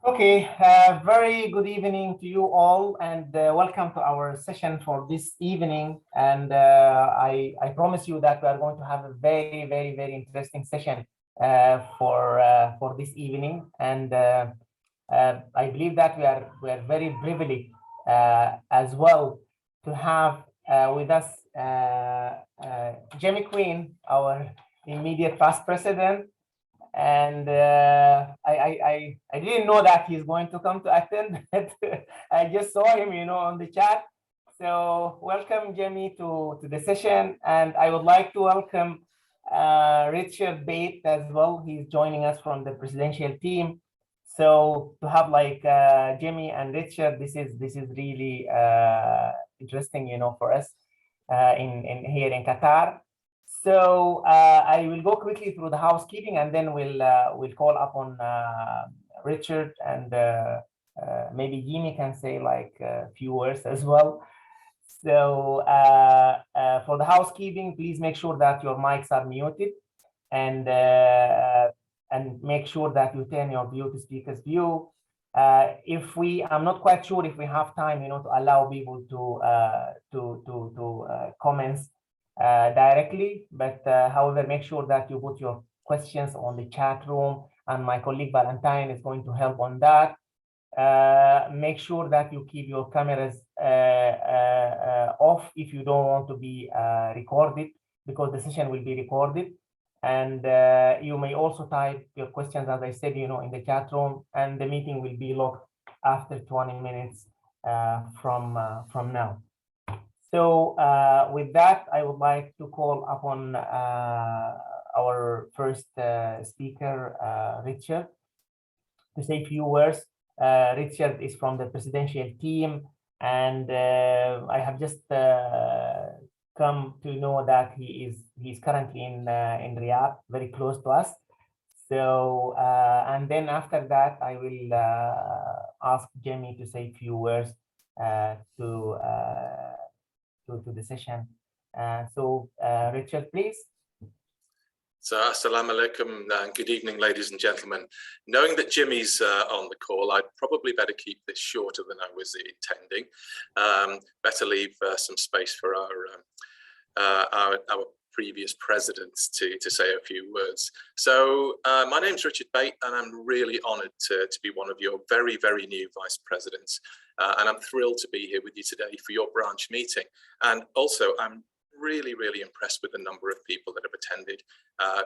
Okay, very good evening to you all, and welcome to our session for this evening. And I promise you that we are going to have a very interesting session for this evening. And I believe that we are very privileged as well to have with us Jamie Queen, our immediate past president. And I didn't know that he's going to come to attend. I just saw him, on the chat. So welcome, Jamie, to the session. And I would like to welcome Richard Bate as well. He's joining us from the presidential team. So to have like Jamie and Richard, this is really interesting, for us in here in Qatar. So I will go quickly through the housekeeping, and then we'll call upon Richard, and maybe Jimmy can say like a few words as well. So for the housekeeping, please make sure that your mics are muted, and make sure that you turn your view to speaker's view. I'm not quite sure if we have time, to allow people to comments directly, but however, make sure that you put your questions on the chat room, and my colleague Valentine is going to help on that. Make sure that you keep your cameras off if you don't want to be recorded, because the session will be recorded. And you may also type your questions, as I said, in the chat room, and the meeting will be locked after 20 minutes from now. So with that, I would like to call upon our first speaker, Richard, to say a few words. Richard is from the presidential team, and I have just come to know that he's currently in Riyadh, very close to us. So and then after that, I will ask Jamie to say a few words to the session. So Richard, please. So assalamu alaikum and good evening, ladies and gentlemen. Knowing that Jimmy's on the call, I'd probably better keep this shorter than I was intending. Better leave some space for our previous presidents to say a few words. So my name's Richard Bate, and I'm really honoured to be one of your very new vice presidents. And I'm thrilled to be here with you today for your branch meeting. And also, I'm really impressed with the number of people that have attended.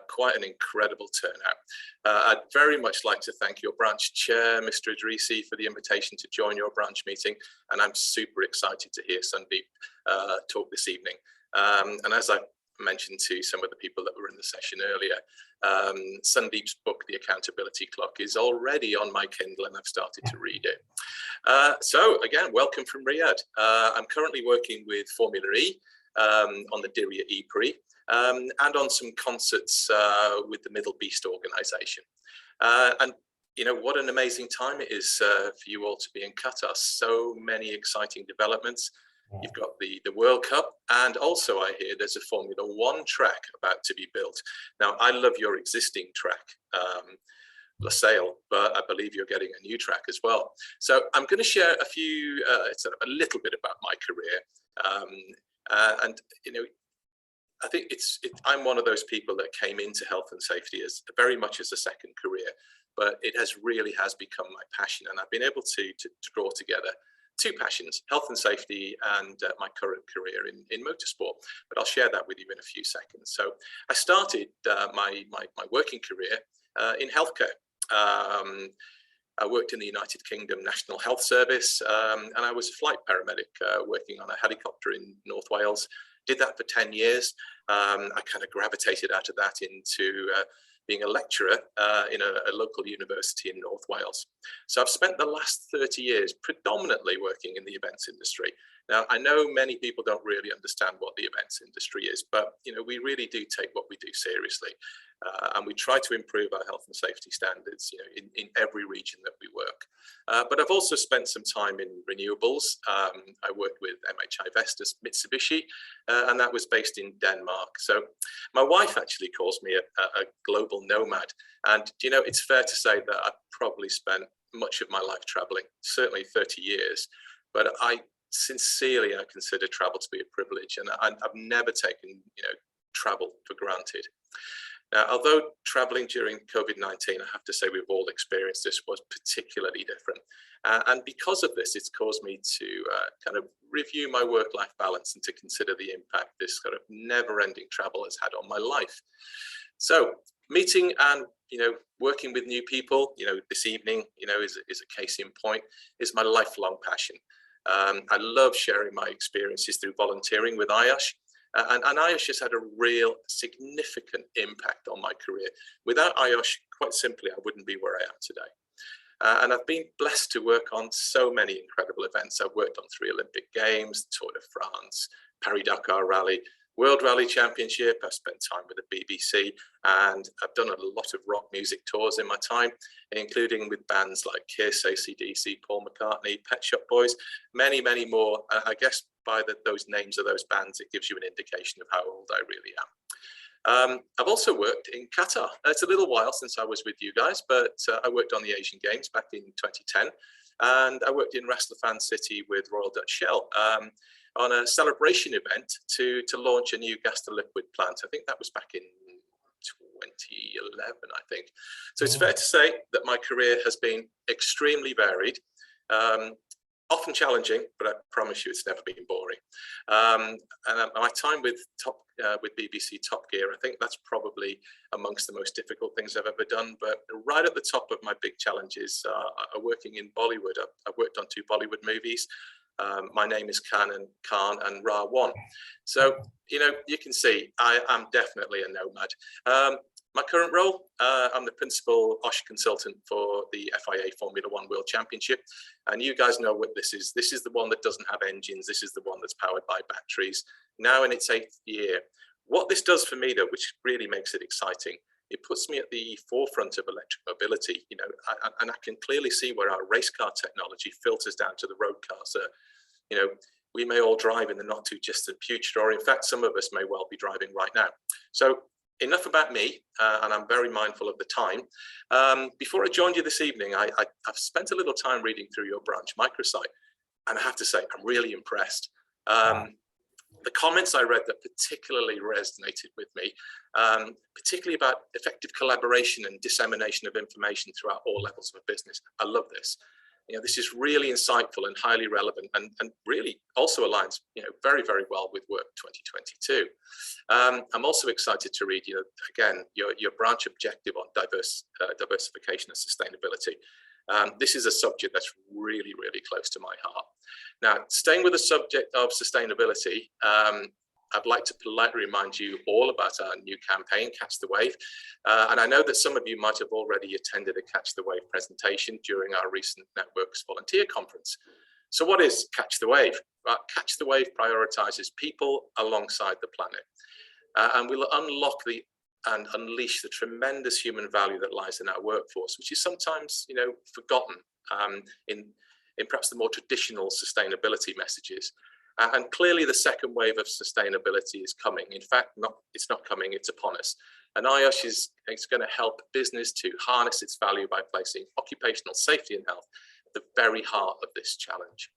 Quite an incredible turnout. I'd very much like to thank your branch chair, Mr. Idrisi, for the invitation to join your branch meeting. And I'm super excited to hear Sandeep talk this evening. And as I mentioned to some of the people that were in the session earlier, Sandeep's book, The Accountability Clock, is already on my Kindle, and I've started to read it. So again, welcome from Riyadh. I'm currently working with Formula E on the Diriyah E-Prix, and on some concerts with the Middle Beast organization. And what an amazing time it is for you all to be in Qatar. So many exciting developments. You've got the World Cup, and also I hear there's a Formula One track about to be built. Now, I love your existing track, LaSalle, but I believe you're getting a new track as well. So I'm going to share a few, sort of a little bit about my career. And I think I'm one of those people that came into health and safety as very much as a second career, but it really has become my passion, and I've been able to draw together two passions: health and safety, and my current career in motorsport. But I'll share that with you in a few seconds. So I started my working career in healthcare. I worked in the United Kingdom National Health Service, and I was a flight paramedic working on a helicopter in North Wales. Did that for 10 years. I kind of gravitated out of that into being a lecturer in a local university in North Wales. So I've spent the last 30 years predominantly working in the events industry. Now, I know many people don't really understand what the events industry is, but we really do take what we do seriously. And we try to improve our health and safety standards in every region that we work. But I've also spent some time in renewables. I worked with MHI Vestas Mitsubishi, and that was based in Denmark. So my wife actually calls me a global nomad. And it's fair to say that I've probably spent much of my life traveling, certainly 30 years, but I consider travel to be a privilege, and I've never taken travel for granted. Now, although traveling during COVID-19, I have to say we've all experienced this, was particularly different. And because of this, it's caused me to kind of review my work-life balance and to consider the impact this kind of never-ending travel has had on my life. So meeting and working with new people, this evening, is a case in point, is my lifelong passion. I love sharing my experiences through volunteering with IOSH. And IOSH has had a real significant impact on my career. Without IOSH, quite simply, I wouldn't be where I am today. And I've been blessed to work on so many incredible events. I've worked on 3 Olympic Games, Tour de France, Paris-Dakar Rally, World Rally Championship. I've spent time with the BBC, and I've done a lot of rock music tours in my time, including with bands like Kiss, AC/DC, Paul McCartney, Pet Shop Boys, many, many more. I guess by those names of those bands, it gives you an indication of how old I really am. I've also worked in Qatar. It's a little while since I was with you guys, but I worked on the Asian Games back in 2010, and I worked in Ras Laffan City with Royal Dutch Shell on a celebration event to launch a new gas to liquid plant. I think that was back in 2011, I think. So it's fair to say that my career has been extremely varied. Often challenging, but I promise you it's never been boring. And my time with BBC Top Gear, I think that's probably amongst the most difficult things I've ever done. But right at the top of my big challenges are working in Bollywood. I've worked on 2 Bollywood movies. My Name is Khan and Ra 1. So, you can see I am definitely a nomad. My current role, I'm the principal IOSH consultant for the FIA Formula 1 World Championship. And you guys know what this is. This is the one that doesn't have engines. This is the one that's powered by batteries, now in its 8th year. What this does for me, though, which really makes it exciting, it puts me at the forefront of electric mobility, and I can clearly see where our race car technology filters down to the road cars. We may all drive in the not too distant future, or in fact, some of us may well be driving right now. So enough about me, and I'm very mindful of the time. Before I joined you this evening, I've spent a little time reading through your branch microsite, and I have to say, I'm really impressed. The comments I read that particularly resonated with me, particularly about effective collaboration and dissemination of information throughout all levels of a business. I love this. This is really insightful and highly relevant, and really also aligns, very, very well with Work 2022. I'm also excited to read, again, your branch objective on diversification and sustainability. This is a subject that's really, really close to my heart. Now, staying with the subject of sustainability, I'd like to politely remind you all about our new campaign, Catch the Wave. And I know that some of you might have already attended a Catch the Wave presentation during our recent Networks Volunteer Conference. So what is Catch the Wave? Well, Catch the Wave prioritizes people alongside the planet. And we'll unlock and unleash the tremendous human value that lies in our workforce, which is sometimes, forgotten in perhaps the more traditional sustainability messages. And clearly the second wave of sustainability is coming. In fact, it's not coming, it's upon us. And IOSH is going to help business to harness its value by placing occupational safety and health at the very heart of this challenge.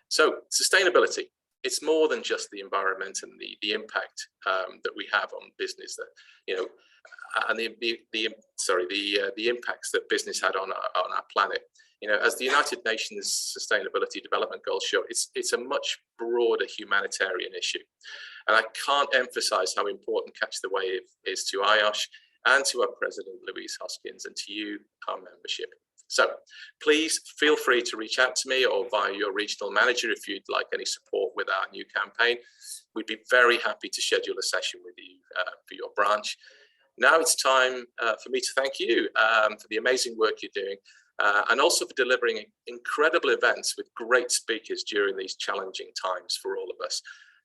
So sustainability, it's more than just the environment and the impact that we have on business, that, and the impacts that business had on our planet. As the United Nations Sustainability Development Goals show, it's a much broader humanitarian issue. And I can't emphasize how important Catch the Wave is to IOSH and to our President, Louise Hoskins, and to you, our membership. So please feel free to reach out to me or via your regional manager if you'd like any support with our new campaign. We'd be very happy to schedule a session with you for your branch. Now it's time for me to thank you for the amazing work you're doing. And also for delivering incredible events with great speakers during these challenging times for all of us.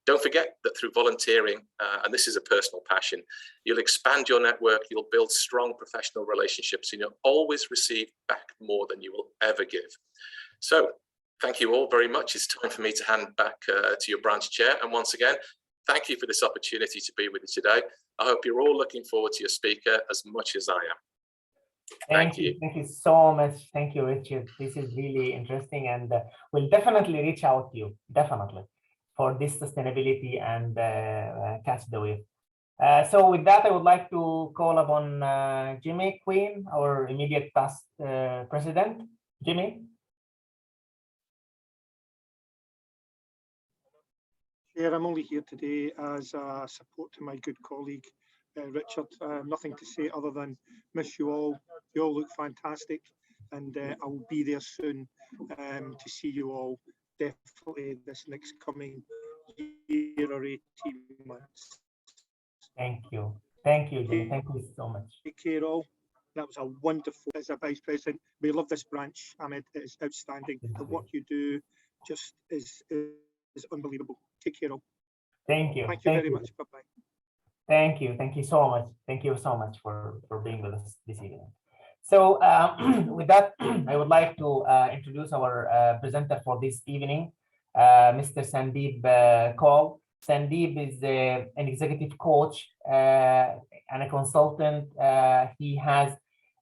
Don't forget that through volunteering, and this is a personal passion, you'll expand your network, you'll build strong professional relationships, and you'll always receive back more than you will ever give. So thank you all very much. It's time for me to hand back to your branch chair. And once again, thank you for this opportunity to be with you today. I hope you're all looking forward to your speaker as much as I am. Thank you. Thank you so much. Thank you, Richard. This is really interesting, and we'll definitely reach out to you, definitely, for this sustainability and catch the wave. So with that, I would like to call upon Jimmy Queen, our immediate past president. Jimmy. Chair, I'm only here today as a support to my good colleague, Richard. Nothing to say other than miss you all. You all look fantastic, and I will be there soon to see you all, definitely this next coming year or 18 months. Thank you. Thank you, Jimmy. Thank you so much. Take care all. That was a wonderful, as a vice president, we love this branch, Ahmed. It is outstanding. The work you do just is unbelievable. Take care all. Thank you. Thank you very much. Bye-bye. Thank you. Thank you so much. Thank you so much for being with us this evening. So with that, I would like to introduce our presenter for this evening, Mr. Sandeep Kaul. Sandeep is an executive coach and a consultant. He has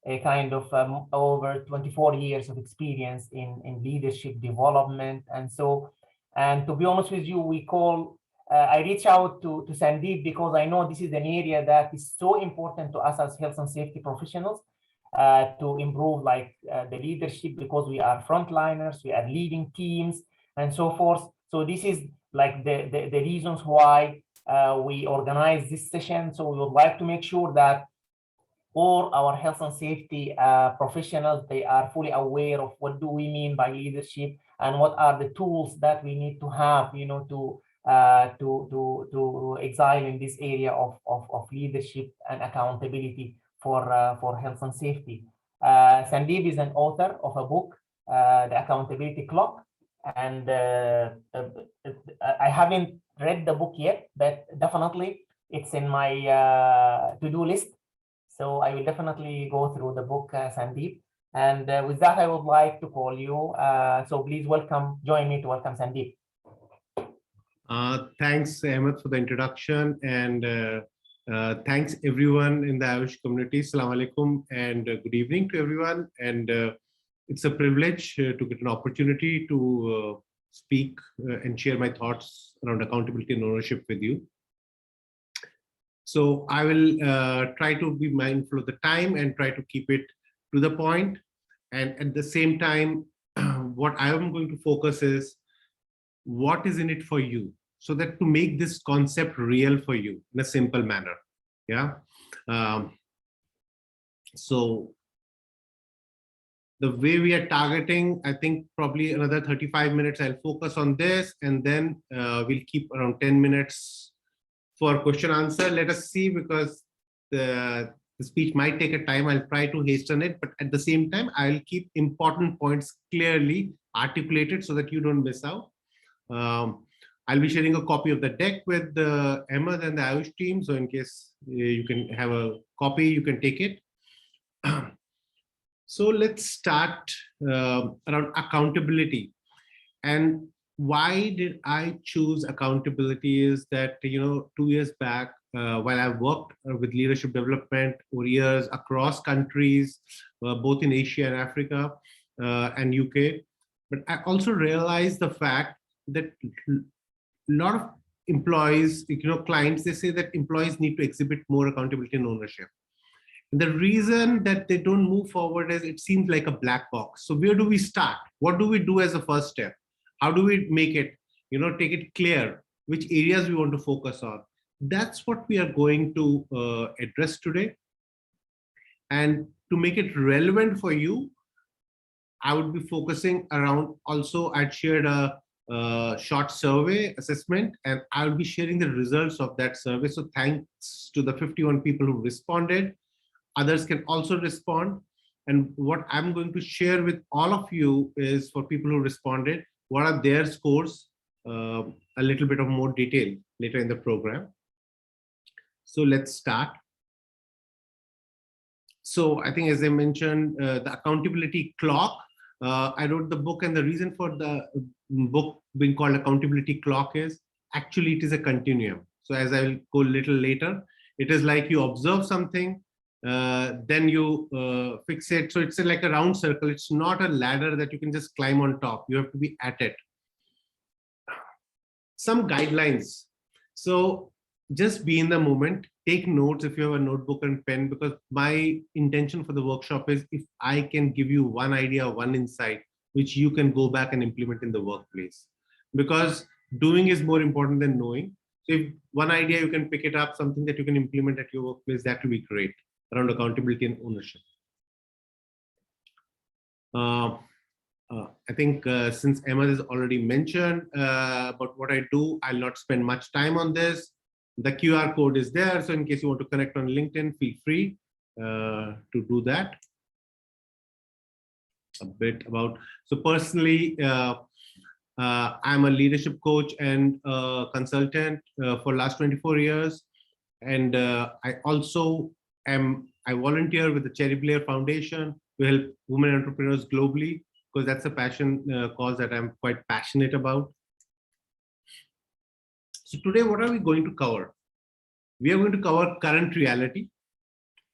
a kind of over 24 years of experience in leadership development. And to be honest with you, I reach out to Sandeep because I know this is an area that is so important to us as health and safety professionals to improve the leadership, because we are frontliners, we are leading teams and so forth. So this is like the reasons why we organize this session. So we would like to make sure that all our health and safety professionals, they are fully aware of what do we mean by leadership and what are the tools that we need to have, to excel in this area of leadership and accountability for health and safety. Sandeep is an author of a book, The Accountability Clock, and I haven't read the book yet, but definitely it's in my to-do list. So I will definitely go through the book, Sandeep. And with that, I would like to call you. So please join me to welcome Sandeep. Thanks, Ahmed, for the introduction, and thanks everyone in the IOSH community. Assalamu alaikum and good evening to everyone. And it's a privilege to get an opportunity to speak and share my thoughts around accountability and ownership with you. So I will try to be mindful of the time and try to keep it to the point. And at the same time, what I am going to focus is what is in it for you, so that to make this concept real for you in a simple manner. Yeah. So the way we are targeting, I think probably another 35 minutes, I'll focus on this, and then we'll keep around 10 minutes for question answer. Let us see, because the speech might take a time. I'll try to hasten it, but at the same time, I'll keep important points clearly articulated so that you don't miss out. I'll be sharing a copy of the deck with Ahmed and the IOSH team. So in case you can have a copy, you can take it. So let's start around accountability. And why did I choose accountability is that, 2 years back, while I worked with leadership development over years across countries, both in Asia and Africa and UK, but I also realized the fact that a lot of employees, clients, they say that employees need to exhibit more accountability and ownership. And the reason that they don't move forward is it seems like a black box. So where do we start? What do we do as a first step? How do we make it, take it clear, which areas we want to focus on? That's what we are going to address today. And to make it relevant for you, I would be focusing around, also I'd shared a short survey assessment, and I'll be sharing the results of that survey. So thanks to the 51 people who responded. Others can also respond. And what I'm going to share with all of you is, for people who responded, what are their scores, a little bit of more detail later in the program. So let's start. So I think, as I mentioned, the accountability clock, I wrote the book, and the reason for the book being called Accountability Clock is actually it is a continuum. So as I will go a little later, it is like you observe something, then you fix it. So it's like a round circle. It's not a ladder that you can just climb on top. You have to be at it. Some guidelines. So just be in the moment, take notes if you have a notebook and pen, because my intention for the workshop is if I can give you one idea, one insight, which you can go back and implement in the workplace, because doing is more important than knowing. So if one idea you can pick it up, something that you can implement at your workplace, that will be great around accountability and ownership. I think since Emma has already mentioned about what I do, I'll not spend much time on this. The QR code is there. So in case you want to connect on LinkedIn, feel free to do that. A bit about, so personally, I'm a leadership coach and consultant for last 24 years. And I also I volunteer with the Cherry Blair Foundation to help women entrepreneurs globally, because that's a passion cause that I'm quite passionate about. So today, what are we going to cover? We are going to cover current reality.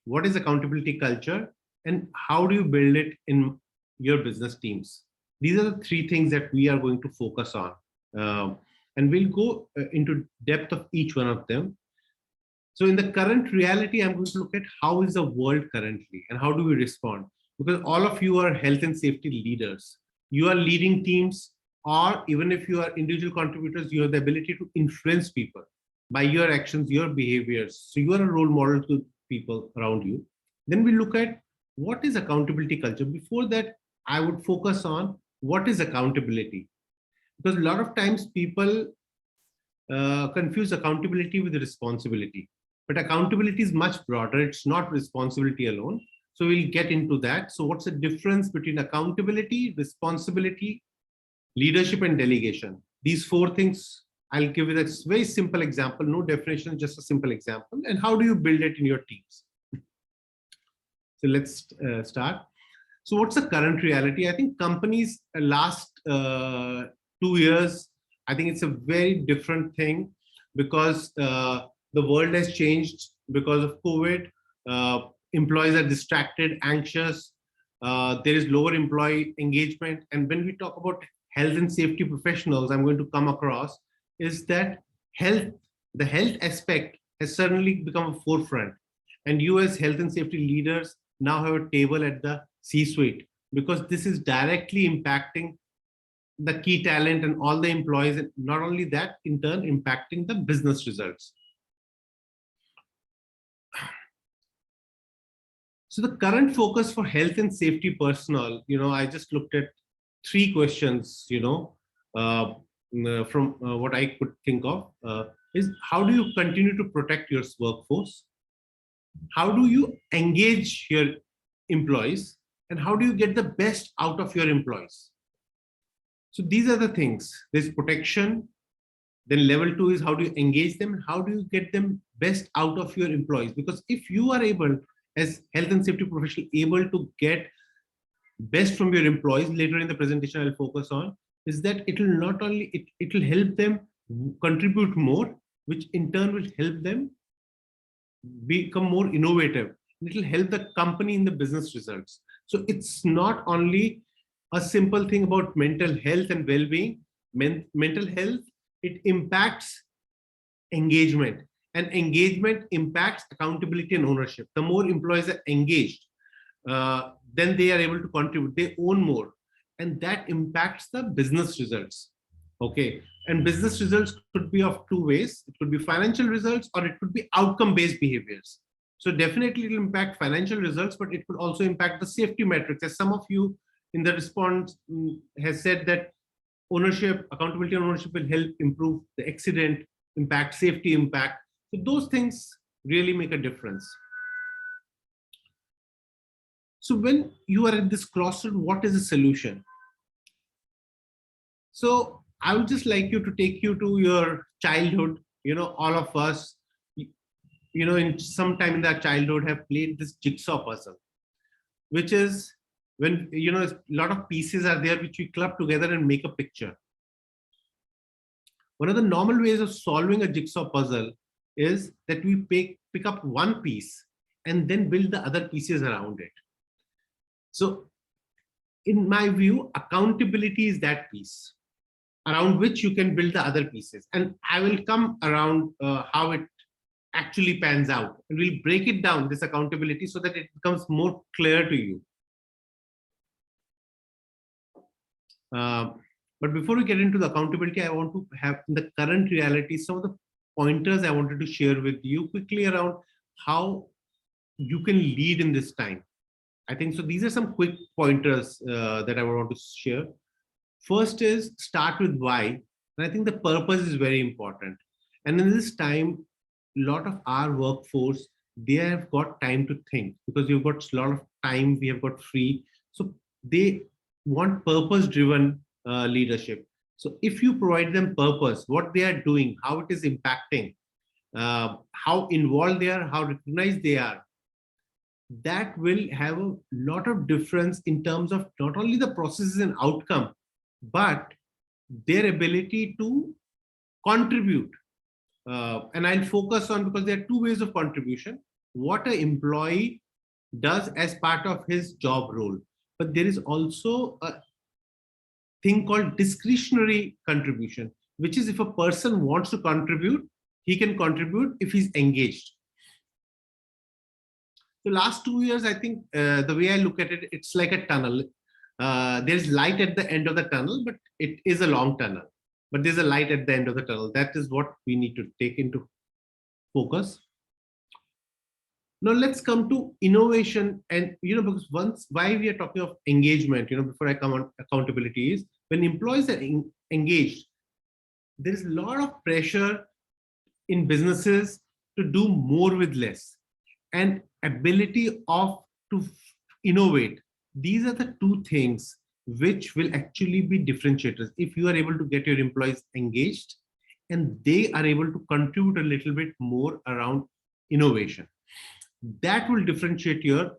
What is accountability culture, and how do you build it in your business teams? These are the three things that we are going to focus on. And we'll go into depth of each one of them. So in the current reality, I'm going to look at how is the world currently and how do we respond? Because all of you are health and safety leaders. You are leading teams, or even if you are individual contributors, you have the ability to influence people by your actions, your behaviors. So you are a role model to people around you. Then we look at what is accountability culture. Before that, I would focus on what is accountability. Because a lot of times people confuse accountability with responsibility. But accountability is much broader. It's not responsibility alone. So we'll get into that. So what's the difference between accountability, responsibility, leadership, and delegation? These four things, I'll give you a very simple example, no definition, just a simple example. And how do you build it in your teams? So let's start. So what's the current reality? I think companies last 2 years, I think it's a very different thing, because the world has changed because of COVID. Employees are distracted, anxious. There is lower employee engagement. And when we talk about health and safety professionals, I'm going to come across is that the health aspect has suddenly become a forefront. And you as health and safety leaders now have a table at the C-suite, because this is directly impacting the key talent and all the employees. And not only that, in turn, impacting the business results. So the current focus for health and safety personnel, I just looked at 3 questions, from what I could think of, is how do you continue to protect your workforce? How do you engage your employees? And how do you get the best out of your employees? So these are the things. There's protection. Then level 2 is how do you engage them? How do you get them best out of your employees? Because if you are able, as health and safety professional, able to get best from your employees, later in the presentation I'll focus on, is that it will not only, it will help them contribute more, which in turn will help them become more innovative. It will help the company in the business results. So it's not only a simple thing about mental health and well-being. Mental health, it impacts engagement, and engagement impacts accountability and ownership. The more employees are engaged, then they are able to contribute, they own more, and that impacts the business results. Okay, and business results could be of 2 ways. It could be financial results, or it could be outcome-based behaviors. So definitely it will impact financial results, but it could also impact the safety metrics. As some of you in the response has said that ownership, accountability and ownership will help improve the accident impact, safety impact. So those things really make a difference. So when you are at this crossroad, what is the solution? So I would just like you to take you to your childhood. All of us, in some time in our childhood have played this jigsaw puzzle, which is when, a lot of pieces are there which we club together and make a picture. One of the normal ways of solving a jigsaw puzzle is that we pick up one piece and then build the other pieces around it. So in my view, accountability is that piece around which you can build the other pieces. And I will come around how it actually pans out. And we'll break it down, this accountability, so that it becomes more clear to you. But before we get into the accountability, I want to have the current reality, some of the pointers I wanted to share with you quickly around how you can lead in this time. I think so. These are some quick pointers that I want to share. First is start with why. And I think the purpose is very important. And in this time, a lot of our workforce, they have got time to think because you've got a lot of time, we have got free. So they want purpose-driven leadership. So if you provide them purpose, what they are doing, how it is impacting, how involved they are, how recognized they are, that will have a lot of difference in terms of not only the processes and outcome, but their ability to contribute. And I'll focus on, because there are two ways of contribution, what an employee does as part of his job role. But there is also a thing called discretionary contribution, which is if a person wants to contribute, he can contribute if he's engaged. The last 2 years, I think the way I look at it, it's like a tunnel. There's light at the end of the tunnel, but it is a long tunnel. But there's a light at the end of the tunnel. That is what we need to take into focus. Now let's come to innovation. And, because why we are talking of engagement, before I come on accountability, is when employees are engaged, there is a lot of pressure in businesses to do more with less, and ability to innovate. These are the two things which will actually be differentiators. If you are able to get your employees engaged and they are able to contribute a little bit more around innovation, that will differentiate your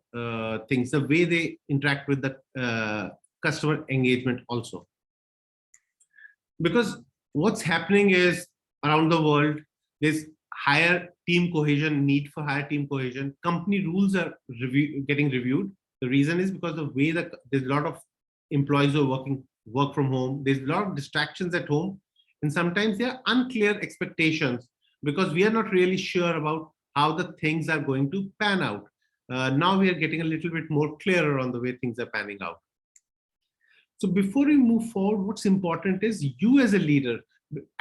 things, the way they interact with the customer engagement also. Because what's happening is around the world, there's higher team cohesion, need for higher team cohesion. Company rules are getting reviewed. The reason is because the way that there's a lot of employees who are work from home, there's a lot of distractions at home, and sometimes there are unclear expectations because we are not really sure about how the things are going to pan out. Now we are getting a little bit more clearer on the way things are panning out. So before we move forward, what's important is you as a leader,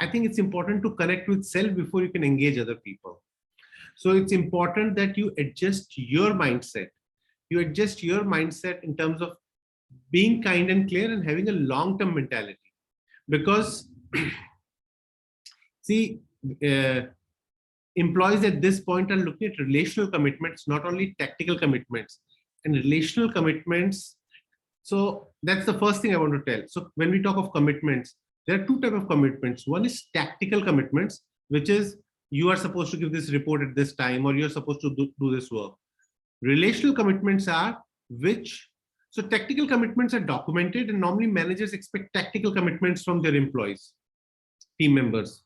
I think it's important to connect with self before you can engage other people. So it's important that you adjust your mindset. You adjust your mindset in terms of being kind and clear and having a long-term mentality. Because see, employees at this point are looking at relational commitments, not only tactical commitments. And relational commitments, so that's the first thing I want to tell. So when we talk of commitments, there are two types of commitments. One is tactical commitments, which is you are supposed to give this report at this time, or you're supposed to do this work. Relational commitments are so tactical commitments are documented, and normally managers expect tactical commitments from their employees, team members.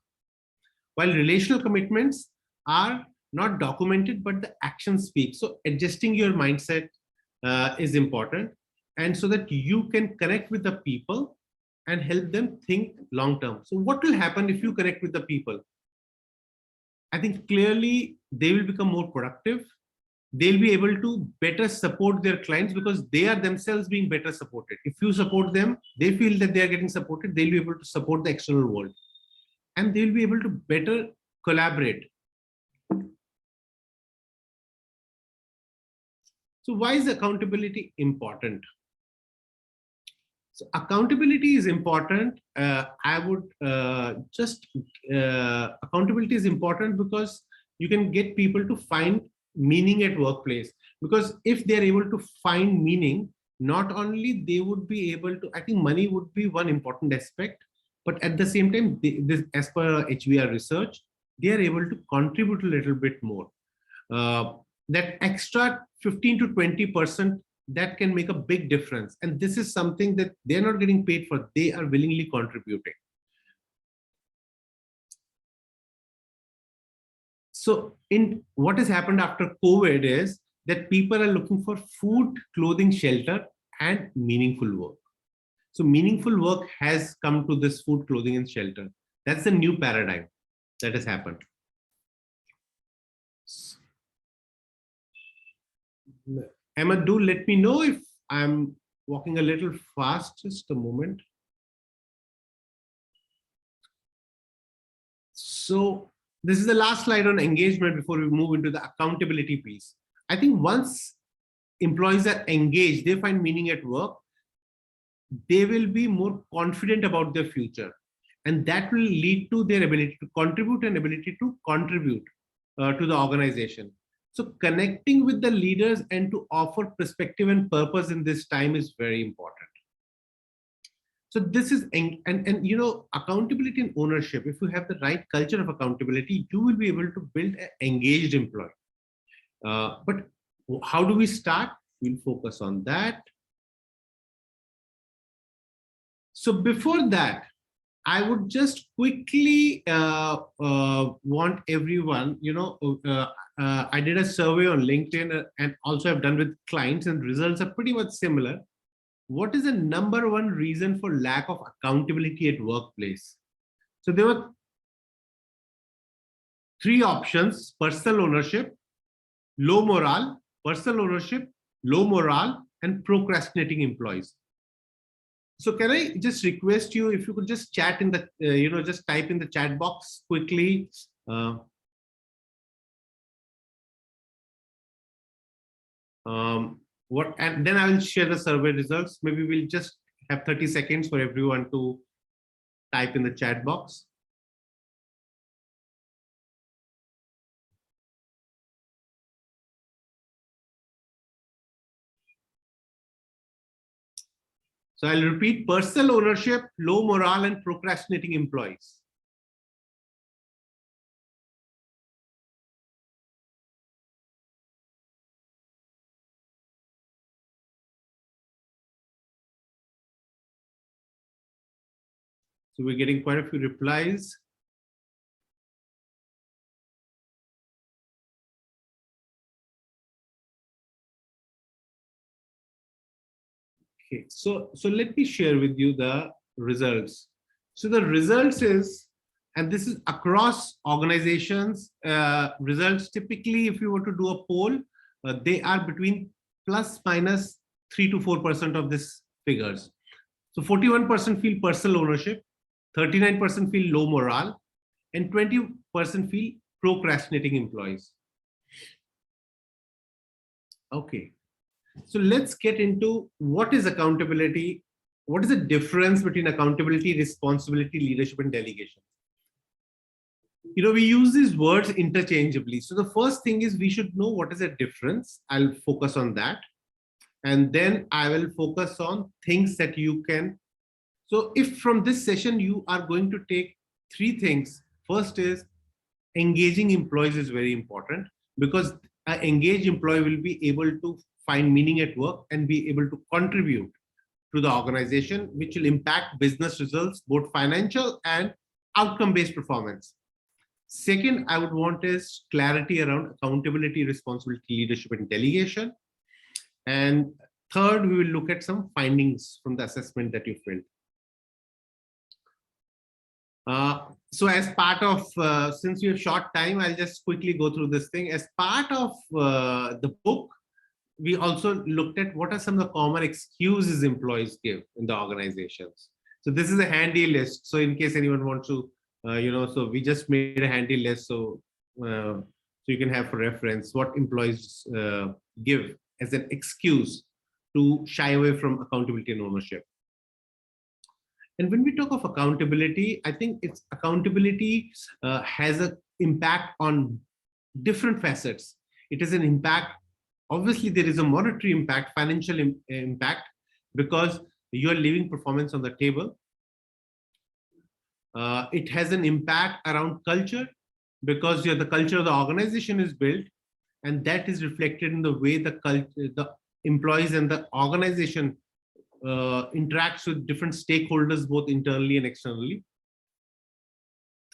While relational commitments are not documented, but the actions speak. So adjusting your mindset is important, and so that you can connect with the people and help them think long term. So what will happen if you connect with the people? I think clearly they will become more productive. They'll be able to better support their clients because they are themselves being better supported. If you support them, they feel that they are getting supported, they'll be able to support the external world. And they'll be able to better collaborate. So why is accountability important? So accountability is important. Accountability is important because you can get people to find meaning at workplace. Because if they're able to find meaning, not only they would be able to, I think money would be one important aspect, but at the same time, as per HBR research, they are able to contribute a little bit more. That extra 15 to 20%, that can make a big difference. And this is something that they're not getting paid for. They are willingly contributing. So what has happened after COVID is that people are looking for food, clothing, shelter, and meaningful work. So meaningful work has come to this food, clothing, and shelter. That's the new paradigm that has happened. Emma, do let me know if I'm walking a little fast. Just a moment. So this is the last slide on engagement before we move into the accountability piece. I think once employees are engaged, they find meaning at work, they will be more confident about their future. And that will lead to their ability to contribute and ability to contribute to the organization. So connecting with the leaders and to offer perspective and purpose in this time is very important. So this is, and you know, accountability and ownership, if you have the right culture of accountability, you will be able to build an engaged employee. But how do we start? We'll focus on that. So before that, I would just quickly want everyone, you know, I did a survey on LinkedIn and also I've done with clients, and results are pretty much similar. What is the number one reason for lack of accountability at workplace? So there were 3 options: personal ownership, low morale, personal ownership, low morale, and procrastinating employees. So can I just request you, if you could just chat in the, you know, just type in the chat box quickly. What, and then I will share the survey results. Maybe we'll just have 30 seconds for everyone to type in the chat box. So I'll repeat: personal ownership, low morale, and procrastinating employees. So we're getting quite a few replies. Okay, so let me share with you the results. So the results is, and this is across organizations, results typically, if you were to do a poll, they are between plus minus 3 to 4% of these figures. So 41% feel personal ownership, 39% feel low morale, and 20% feel procrastinating employees. Okay, so let's get into what is accountability. What is the difference between accountability, responsibility, leadership, and delegation? You know, we use these words interchangeably. So the first thing is we should know what is the difference. I'll focus on that. And then I will focus on things that you can. So if from this session, you are going to take 3 things. First is engaging employees is very important, because an engaged employee will be able to find meaning at work and be able to contribute to the organization, which will impact business results, both financial and outcome-based performance. Second, I would want is clarity around accountability, responsibility, leadership, and delegation. And third, we will look at some findings from the assessment that you filled. So as part of, since we have short time, I'll just quickly go through this thing. As part of the book, we also looked at what are some of the common excuses employees give in the organizations. So this is a handy list. So in case anyone wants to, you know, so we just made a handy list. So, so you can have for reference what employees give as an excuse to shy away from accountability and ownership. And when we talk of accountability, I think it's accountability has an impact on different facets. It is an impact. Obviously, there is a monetary impact, financial impact, because you are leaving performance on the table. It has an impact around culture, because the culture of the organization is built, and that is reflected in the way the employees and the organization interacts with different stakeholders, both internally and externally.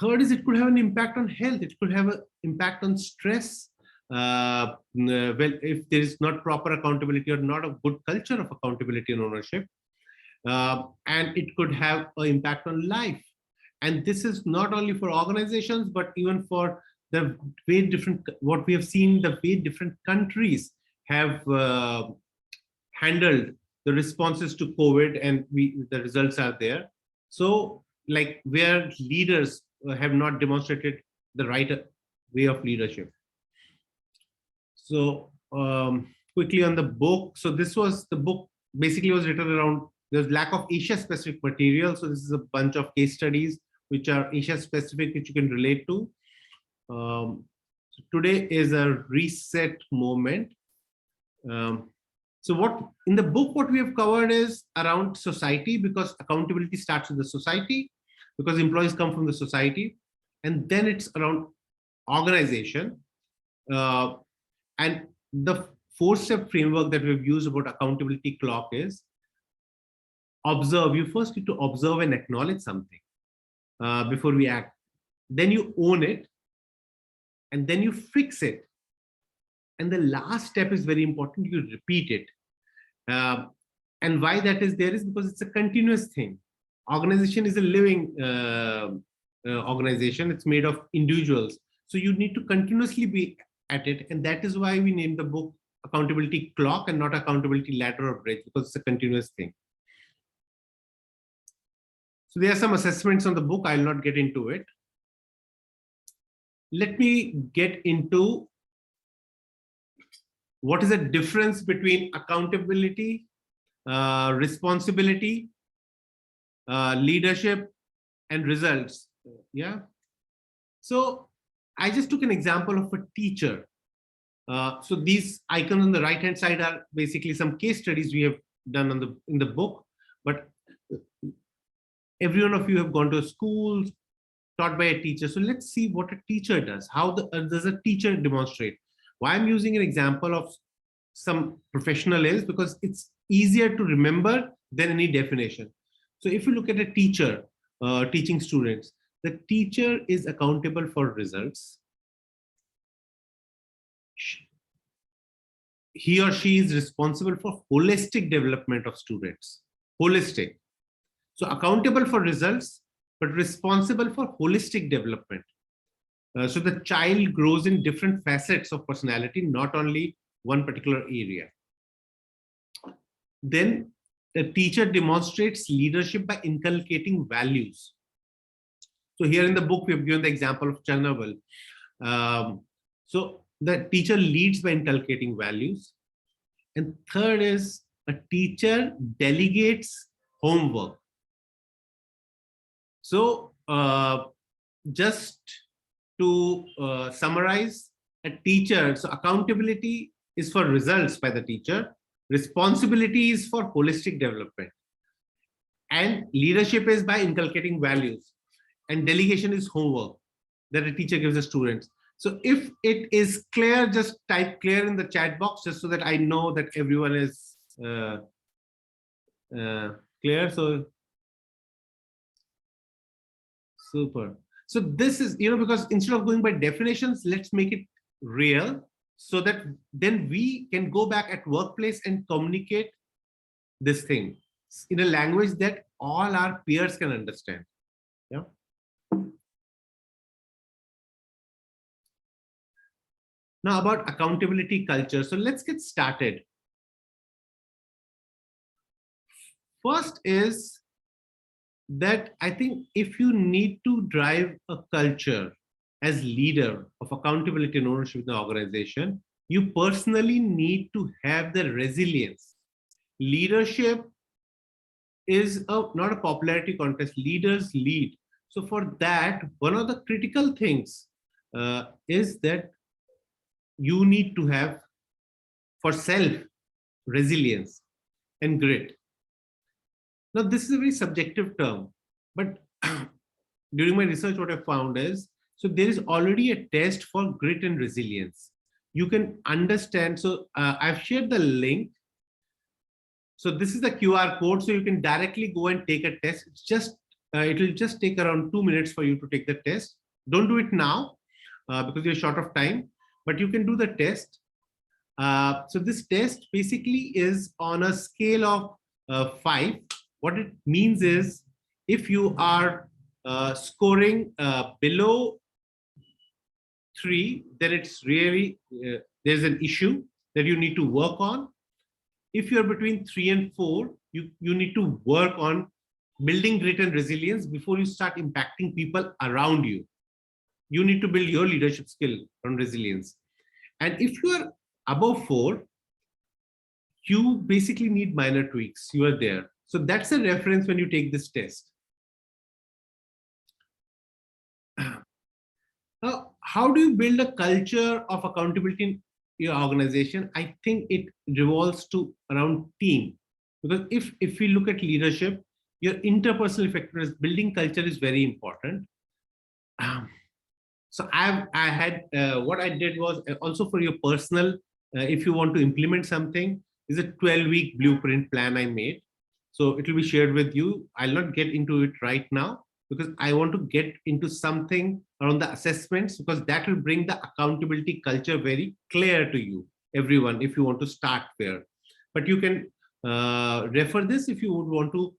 Third is it could have an impact on health. It could have an impact on stress, well, if there is not proper accountability or not a good culture of accountability and ownership, and it could have an impact on life. And this is not only for organizations, but even for the way different, what we have seen, the way different countries have handled the responses to COVID, and the results are there. So like where leaders have not demonstrated the right way of leadership. So quickly on the book. So this was the book basically was written around, there's lack of Asia specific material. So this is a bunch of case studies which are Asia specific, which you can relate to. So today is a reset moment. So what in the book, what we have covered is around society, because accountability starts with the society, because employees come from the society, and then it's around organization. And the 4-step framework that we've used about accountability clock is observe. You first need to observe and acknowledge something before we act. Then you own it, and then you fix it. And the last step is very important. You repeat it. And why that is there is because it's a continuous thing. Organization is a living organization. It's made of individuals. So you need to continuously be at it. And that is why we named the book Accountability Clock and not Accountability Ladder or Bridge, because it's a continuous thing. So there are some assessments on the book. I'll not get into it. Let me get into what is the difference between accountability, responsibility, leadership, and results. Yeah. So I just took an example of a teacher. So these icons on the right hand side are basically some case studies we have done in the book. But every one of you have gone to a school taught by a teacher. So let's see what a teacher does. How does a teacher demonstrate? Why I'm using an example of some professional is because it's easier to remember than any definition. So if you look at a teacher teaching students, the teacher is accountable for results. He or she is responsible for holistic development of students. Holistic. So accountable for results, but responsible for holistic development. So the child grows in different facets of personality, not only one particular area. Then the teacher demonstrates leadership by inculcating values. So here in the book, we have given the example of Chernobyl. So the teacher leads by inculcating values. And third is a teacher delegates homework. So just to summarize, a teacher, so accountability is for results by the teacher, responsibility is for holistic development, and leadership is by inculcating values, and delegation is homework that a teacher gives the students. So if it is clear, just type clear in the chat box, just so that I know that everyone is clear. So super. So this is, because instead of going by definitions, let's make it real, so that then we can go back at workplace and communicate this thing in a language that all our peers can understand. Yeah. Now about accountability culture. So let's get started. First is that I think if you need to drive a culture as leader of accountability and ownership in the organization, you personally need to have the resilience. Leadership is not a popularity contest. Leaders lead. So for that, one of the critical things is that you need to have for self resilience and grit. Now, this is a very subjective term, but during my research, what I found is, so there is already a test for grit and resilience. You can understand. So I've shared the link. So this is the QR code. So you can directly go and take a test. It's just, it will just take around 2 minutes for you to take the test. Don't do it now because you're short of time. but you can do the test. So this test basically is on a scale of 5. What it means is, if you are scoring below 3, then it's really, there's an issue that you need to work on. If you're between 3 and 4, you need to work on building grit and resilience before you start impacting people around you. You need to build your leadership skill on resilience. And if you are above 4, you basically need minor tweaks. You are there. So that's a reference when you take this test. Now, how do you build a culture of accountability in your organization? I think it revolves around team. Because if we look at leadership, your interpersonal effectiveness, building culture is very important. So what I did was also for your personal, if you want to implement something, is a 12-week blueprint plan I made. So it will be shared with you. I'll not get into it right now because I want to get into something around the assessments, because that will bring the accountability culture very clear to you, everyone, if you want to start there. But you can refer this if you would want to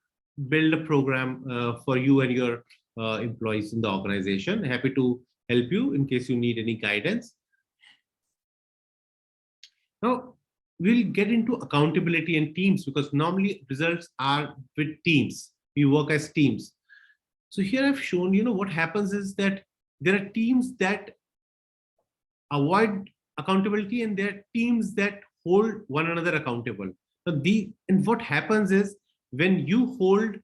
build a program for you and your employees in the organization. Happy to help you in case you need any guidance. Now, we'll get into accountability and teams, because normally results are with teams. We work as teams. So here I've shown, what happens is that there are teams that avoid accountability and there are teams that hold one another accountable. And what happens is, when you hold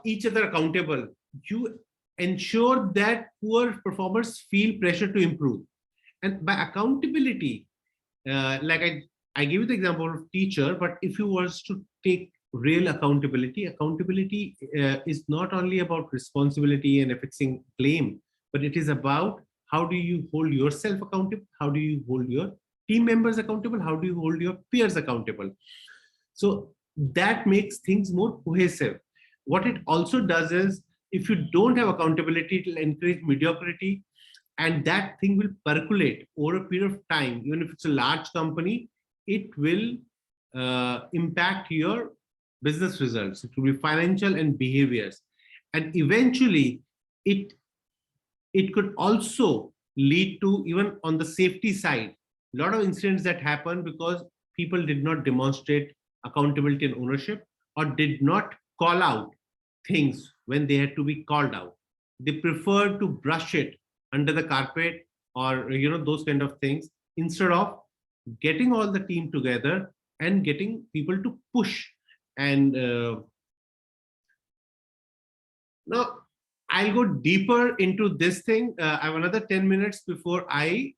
each other accountable, you ensure that poor performers feel pressure to improve. And by accountability, like I gave you the example of teacher, but if you was to take real accountability is not only about responsibility and affixing blame, but it is about how do you hold yourself accountable, how do you hold your team members accountable, how do you hold your peers accountable. So that makes things more cohesive. What it also does is, if you don't have accountability, it will encourage mediocrity, and that thing will percolate over a period of time. Even if it's a large company, it will impact your business results. It will be financial and behaviors. And eventually, it could also lead to, even on the safety side, a lot of incidents that happen because people did not demonstrate accountability and ownership, or did not call out things when they had to be called out. They prefer to brush it under the carpet, or those kind of things, instead of getting all the team together and getting people to push. And now I'll go deeper into this thing. I have another 10 minutes before I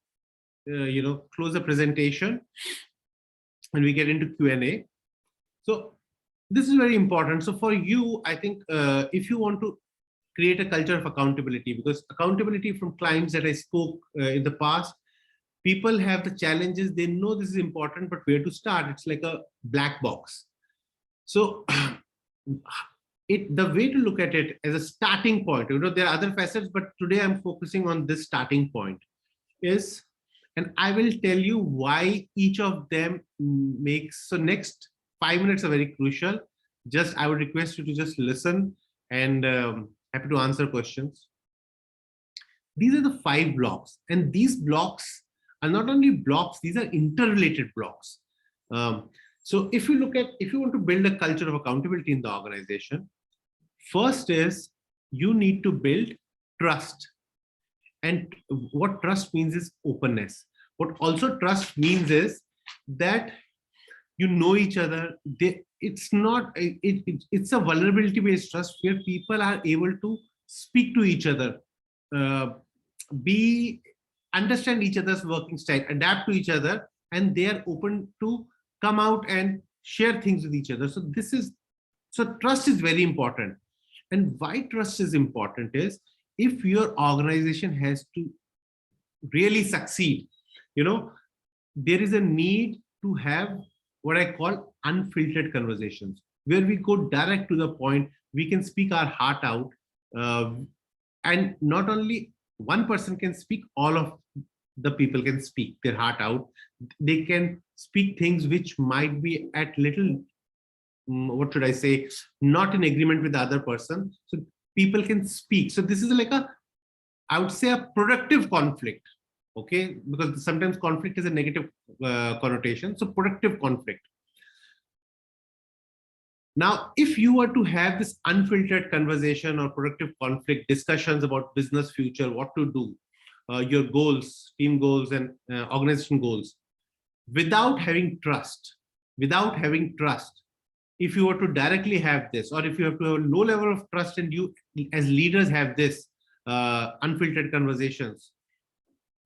close the presentation and we get into Q&A. So this is very important. So for you, I think if you want to create a culture of accountability, because accountability from clients that I spoke in the past, people have the challenges. They know this is important, but where to start? It's like a black box. So the way to look at it as a starting point, there are other facets, but today I'm focusing on this starting point is, and I will tell you why each of them makes. So next 5 minutes are very crucial. I would request you to just listen, and happy to answer questions. These are the 5 blocks, and these blocks are not only blocks, these are interrelated blocks. So if you want to build a culture of accountability in the organization, first is you need to build trust. And what trust means is openness. What also trust means is that you know each other. It's a vulnerability based trust where people are able to speak to each other, understand each other's working style, adapt to each other, and they are open to come out and share things with each other. So trust is very important. And why trust is important is, if your organization has to really succeed, there is a need to have what I call unfiltered conversations, where we go direct to the point. We can speak our heart out, and not only one person can speak, all of the people can speak their heart out. They can speak things which might be at little, what should I say, not in agreement with the other person. So people can speak. So this is like a, I would say, a productive conflict. Okay, because sometimes conflict is a negative connotation. So productive conflict. Now, if you were to have this unfiltered conversation or productive conflict discussions about business future, what to do, your goals, team goals, and organization goals, without having trust, if you were to directly have this, or if you have to have a low level of trust and you as leaders have this unfiltered conversations,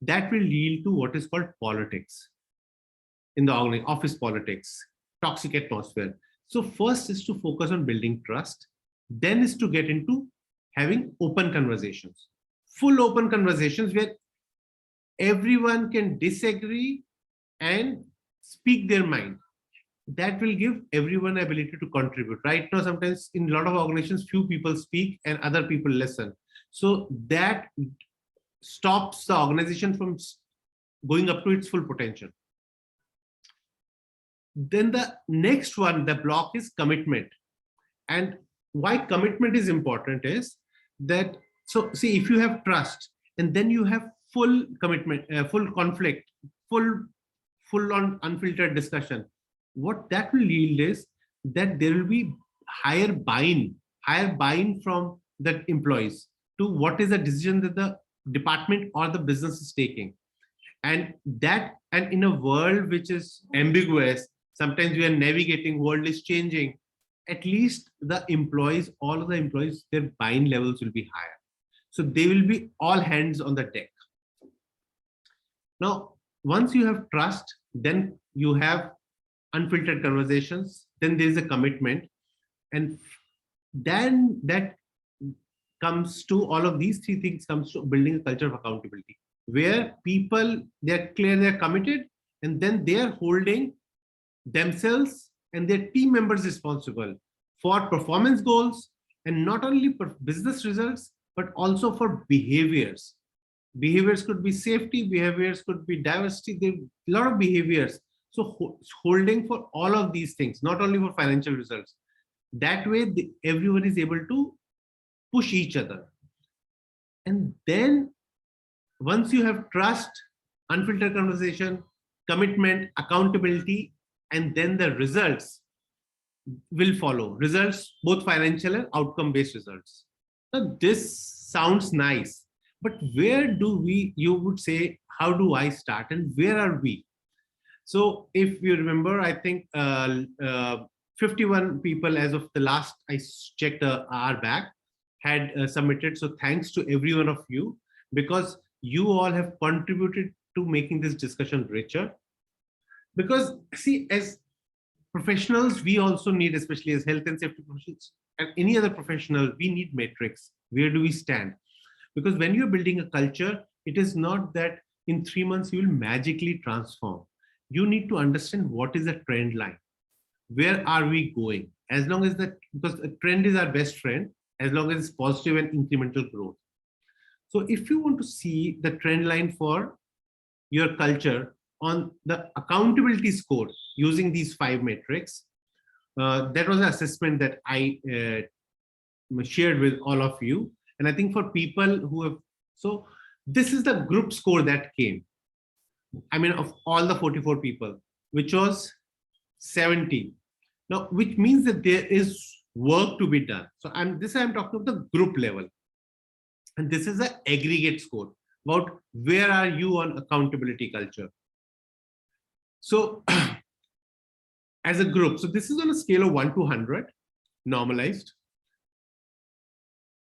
that will lead to what is called politics in the office politics, toxic atmosphere. So first is to focus on building trust, then is to get into having open conversations, full open conversations where everyone can disagree and speak their mind. That will give everyone ability to contribute. Right now, sometimes in a lot of organizations, few people speak and other people listen. So that stops the organization from going up to its full potential. Then the next one, the block, is commitment. And why commitment is important is that, so see, if you have trust and then you have full commitment, full conflict, full on unfiltered discussion, what that will yield is that there will be higher buy-in from the employees to what is the decision that the department or the business is taking. And in a world which is ambiguous, sometimes we are navigating, world is changing, at least the employees, all of the employees, their buy-in levels will be higher. So they will be all hands on the deck. Now, once you have trust, then you have unfiltered conversations, then there is a commitment. And then that comes to all of these three things, comes to building a culture of accountability, where people, they're clear, they're committed, and then they're holding themselves and their team members responsible for performance goals, and not only for business results, but also for behaviors. Behaviors could be safety, behaviors could be diversity, there are a lot of behaviors. So holding for all of these things, not only for financial results. That way, everyone is able to push each other. And then once you have trust, unfiltered conversation, commitment, accountability, and then the results will follow. Results, both financial and outcome-based results. Now, this sounds nice, but where do you would say, how do I start and where are we? So if you remember, I think 51 people as of the last I checked an hour back had submitted. So thanks to every one of you, because you all have contributed to making this discussion richer. Because see, as professionals, we also need, especially as health and safety professionals and any other professional, we need metrics. Where do we stand? Because when you're building a culture, it is not that in 3 months you will magically transform. You need to understand what is the trend line. Where are we going? As long as that, because a trend is our best friend, as long as it's positive and incremental growth. So if you want to see the trend line for your culture on the accountability score using these 5 metrics, that was an assessment that I shared with all of you. And I think for people who have, so this is the group score that came. I mean, of all the 44 people, which was 70. Now, which means that there is work to be done. So I'm talking about the group level. And this is the aggregate score about where are you on accountability culture. So as a group, so this is on a scale of 1 to 100, normalized.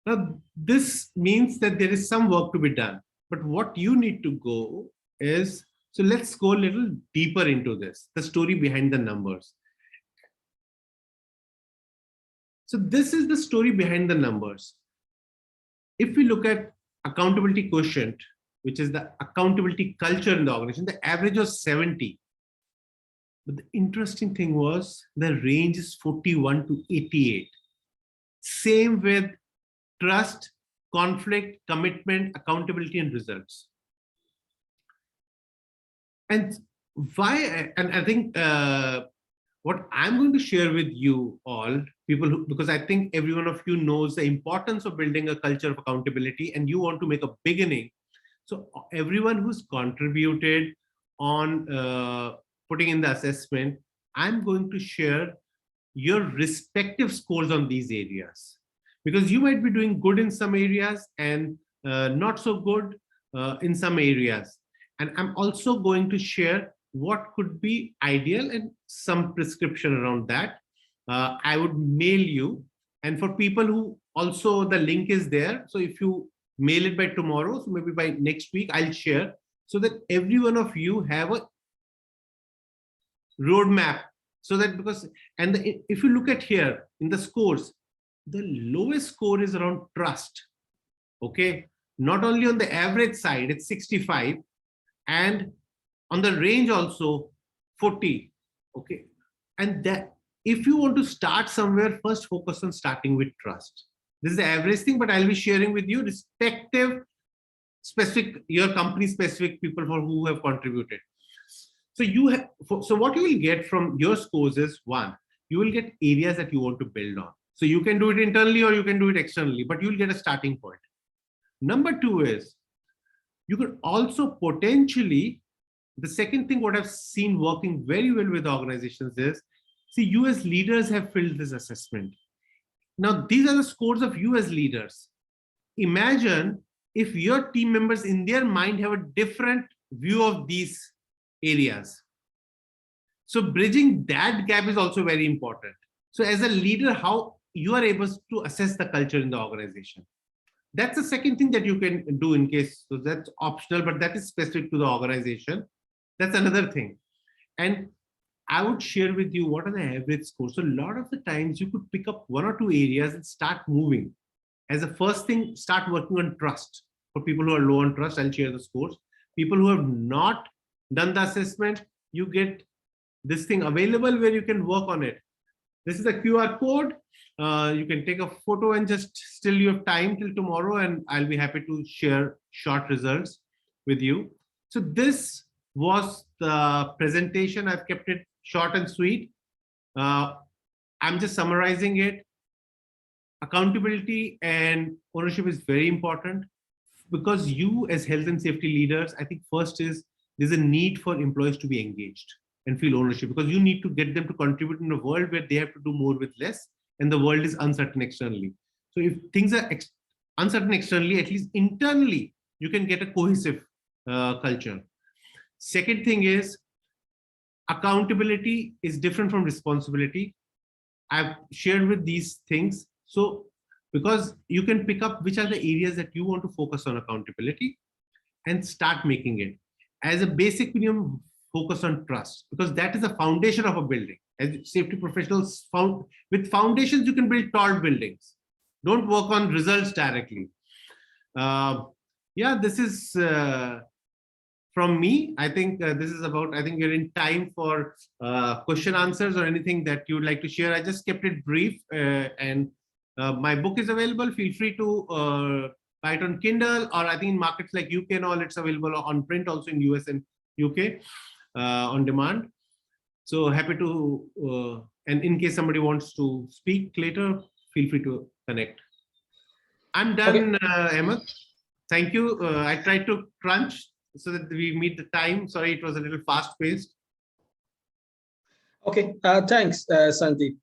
Now, this means that there is some work to be done. But what you need to go is, so let's go a little deeper into this, the story behind the numbers. So this is the story behind the numbers. If we look at accountability quotient, which is the accountability culture in the organization, the average was 70. But the interesting thing was the range is 41 to 88. Same with trust, conflict, commitment, accountability, and results. And why, and I think what I'm going to share with you all, people who, because I think every one of you knows the importance of building a culture of accountability, and you want to make a beginning. So everyone who's contributed on putting in the assessment, I'm going to share your respective scores on these areas, because you might be doing good in some areas and not so good in some areas. And I'm also going to share what could be ideal and some prescription around that. I would mail you. And for people who also, the link is there. So if you mail it by tomorrow, so maybe by next week, I'll share so that every one of you have a roadmap. So that because, and if you look at here in the scores, the lowest score is around trust. Okay. Not only on the average side, it's 65, and on the range also 40. Okay. And that if you want to start somewhere, first focus on starting with trust. This is the average thing, but I'll be sharing with you respective specific, your company specific people for who have contributed. So you have, so what you will get from your scores is, one, you will get areas that you want to build on. So you can do it internally or you can do it externally, but you'll get a starting point. Number two is, you could also potentially, the second thing what I've seen working very well with organizations is, see, you as leaders have filled this assessment. Now, these are the scores of you as leaders. Imagine if your team members in their mind have a different view of these areas. So bridging that gap is also very important. So as a leader, how you are able to assess the culture in the organization. That's the second thing that you can do in case, so that's optional, but that is specific to the organization. That's another thing. And I would share with you what are the average scores. So a lot of the times you could pick up one or two areas and start moving. As a first thing, start working on trust. For people who are low on trust, I'll share the scores. People who have not done the assessment, you get this thing available where you can work on it. This is a QR code. You can take a photo and just still you have time till tomorrow, and I'll be happy to share short results with you. So this was the presentation. I've kept it short and sweet. I'm just summarizing it. Accountability and ownership is very important, because you as health and safety leaders, I think first is there's a need for employees to be engaged and feel ownership, because you need to get them to contribute in a world where they have to do more with less, and the world is uncertain externally. So if things are uncertain externally, at least internally, you can get a cohesive culture. Second thing is, accountability is different from responsibility. I've shared with these things. So because you can pick up which are the areas that you want to focus on accountability and start making it. As a basic minimum, focus on trust, because that is the foundation of a building. As safety professionals found, with foundations, you can build tall buildings. Don't work on results directly. Yeah, this is from me. I think this is about, I think we're in time for question answers or anything that you would like to share. I just kept it brief, and my book is available. Feel free to buy it on Kindle, or I think in markets like UK and all, it's available on print also in US and UK on demand. So happy to, and in case somebody wants to speak later, feel free to connect. I'm done, okay. Ahmed. Thank you. I tried to crunch so that we meet the time. Sorry, it was a little fast paced. Okay, thanks, Sandeep.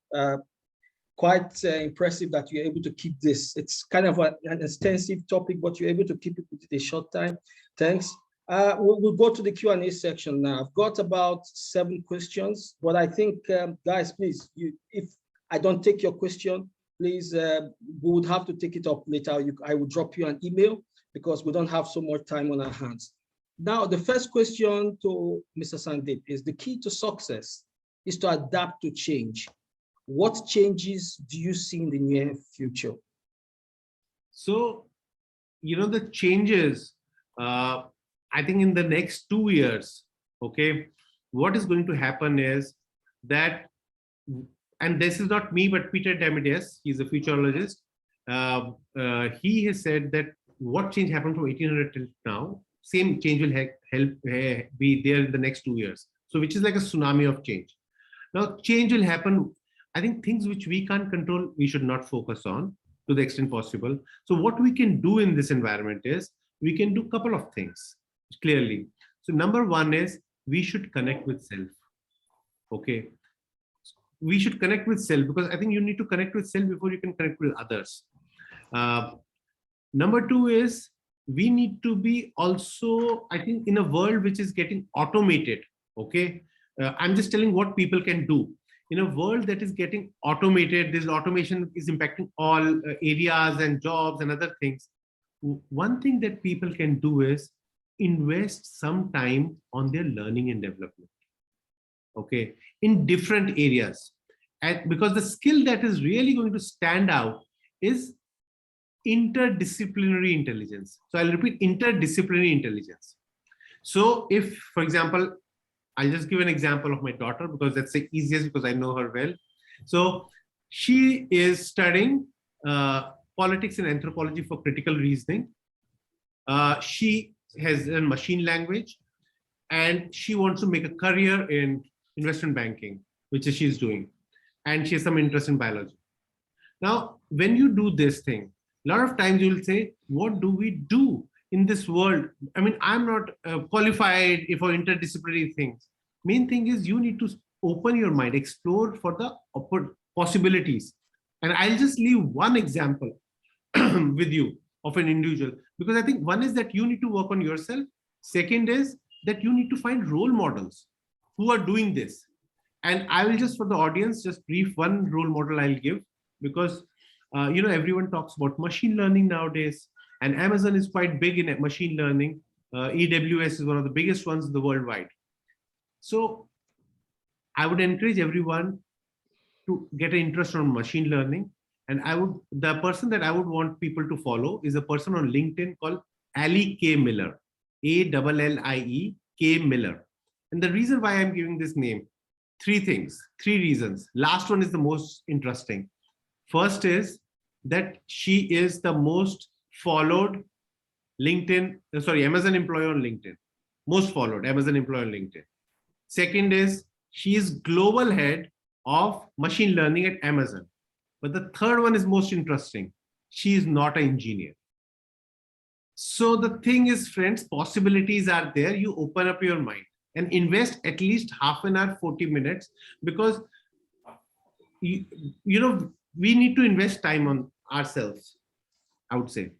Quite impressive that you're able to keep this. It's kind of an extensive topic, but you're able to keep it within a short time. Thanks. We'll go to the Q&A section now. I've got about 7 questions, but I think, guys, please, if I don't take your question, please, we would have to take it up later. I will drop you an email because we don't have so much time on our hands. Now, the first question to Mr. Sandeep is, the key to success is to adapt to change. What changes do you see in the near future? So, you know, the changes, I think in the next 2 years, okay, what is going to happen is that, and this is not me, but Peter Damides, he's a futurologist. He has said that what change happened from 1800 till now. same change will be there in the next 2 years. So which is like a tsunami of change. Now change will happen. I think things which we can't control, we should not focus on to the extent possible. So what we can do in this environment is we can do a couple of things clearly. So number one is we should connect with self. Okay. We should connect with self, because I think you need to connect with self before you can connect with others. Number two is we need to be also, I think, in a world which is getting automated. Okay. I'm just telling what people can do. In a world that is getting automated, this automation is impacting all areas and jobs and other things. One thing that people can do is invest some time on their learning and development. Okay, in different areas. And because the skill that is really going to stand out is interdisciplinary intelligence. So I'll repeat, interdisciplinary intelligence. So if, for example, I'll just give an example of my daughter because that's the easiest, because I know her well. So she is studying politics and anthropology for critical reasoning. She has a machine language, and she wants to make a career in investment banking, which is she's doing. And she has some interest in biology. Now, when you do this thing, a lot of times you'll say, what do we do in this world? I mean, I'm not qualified for interdisciplinary things. Main thing is you need to open your mind, explore for the possibilities. And I'll just leave one example with you of an individual, because I think one is that you need to work on yourself. Second is that you need to find role models who are doing this. And I will just, for the audience, just brief one role model I'll give, because everyone talks about machine learning nowadays, and Amazon is quite big in machine learning. AWS is one of the biggest ones in the worldwide. So I would encourage everyone to get an interest on machine learning. And the person that I would want people to follow is a person on LinkedIn called Ali K. Miller, ALLIE K. Miller. And the reason why I'm giving this name, three reasons. Last one is the most interesting. First is that she is the most followed Amazon employee on LinkedIn. Most followed Amazon employee on LinkedIn. Second is she is global head of machine learning at Amazon. But the third one is most interesting. She is not an engineer. So the thing is, friends, possibilities are there. You open up your mind and invest at least half an hour, 40 minutes, because we need to invest time on ourselves, I would say.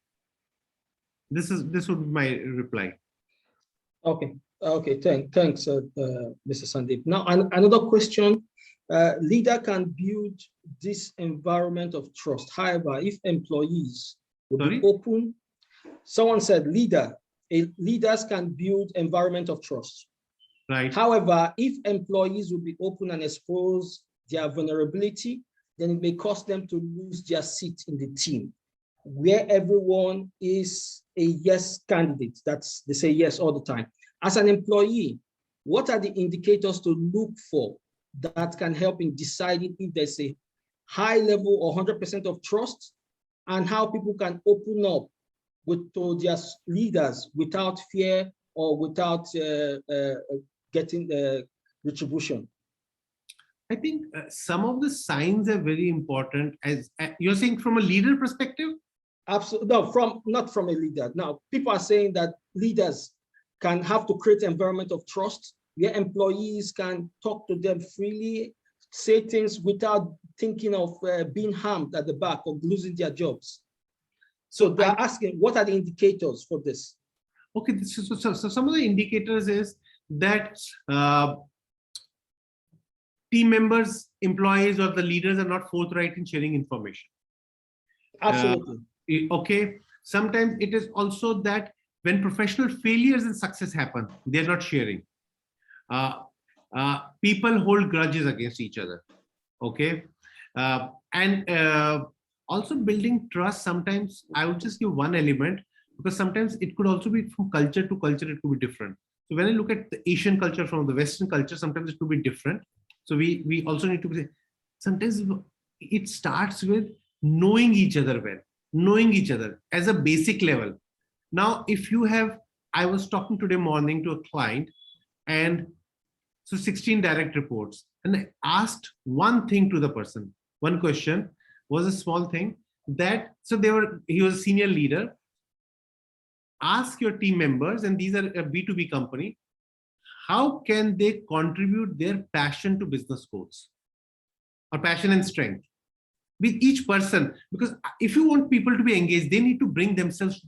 This would be my reply. Okay. Thanks, Mr. Sandeep. Now, another question. Leader can build this environment of trust. However, if employees will be open, someone said leaders can build environment of trust. Right. However, if employees will be open and expose their vulnerability, then it may cause them to lose their seat in the team, where everyone is a yes candidate. They say yes all the time. As an employee, what are the indicators to look for that can help in deciding if there's a high level or 100% of trust, and how people can open up to their leaders without fear or without getting retribution? I think some of the signs are very important. As you're saying, from a leader perspective? Absolutely. No, not from a leader. Now, people are saying that leaders can have to create an environment of trust where employees can talk to them freely, say things without thinking of being harmed at the back or losing their jobs. So they're asking, what are the indicators for this? Okay, so some of the indicators is that team members, employees, or the leaders are not forthright in sharing information. Absolutely. Okay. Sometimes it is also that when professional failures and success happen, they're not sharing. People hold grudges against each other. Okay. Also building trust. Sometimes I would just give one element, because sometimes it could also be from culture to culture, it could be different. So when I look at the Asian culture from the Western culture, sometimes it could be different. So we also need to be, sometimes it starts with knowing each other well, knowing each other as a basic level. Now, if you have I was talking today morning to a client, and so 16 direct reports, and I asked one thing to the person. One question was a small thing that, so he was a senior leader. Ask your team members, and these are a B2B company, how can they contribute their passion to business goals or passion and strength with each person? Because if you want people to be engaged, they need to bring themselves to